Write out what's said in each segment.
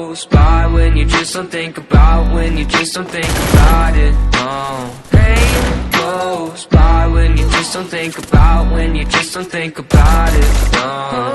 goes by when you just don't think about, when you just don't think about it, no. Pain goes by when you just don't think about, when you just don't think about it, no.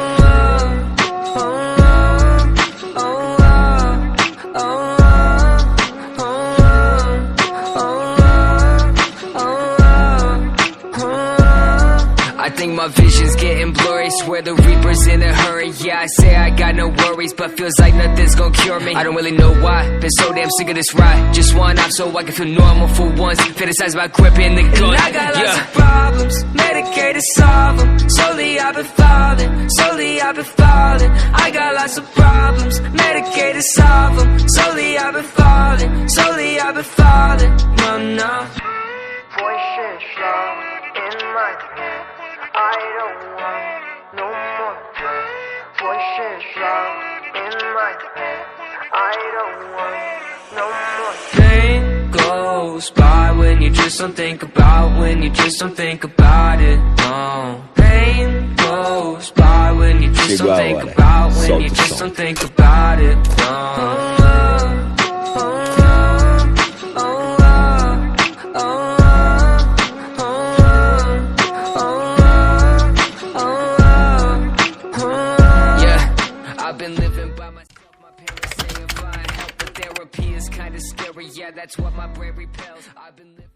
I think my vision's getting blurry, swear the reaper's in a hurry. Yeah, I say I got no worries, but feels like nothing's gonna cure me. I don't really know why, been so damn sick of this ride. Just one off so I can feel normal for once. Fantasize about gripping the gun. And I got lots of problems, medicated, solve them. Slowly I've been falling, slowly I've been falling. I got lots of problems, medicated, solve them. Slowly I've been falling, slowly I've been falling. No, no. Voices in my head, I don't want no more pain. Voices in my head, I don't want no more pain goes by when you just don't think about, when you just don't think about it, no. Pain goes by when you just don't think about, when you just don't think about it, no. I've been living by myself, my parents say if I help, but therapy is kinda scary, yeah, that's what my brain repels. I've been living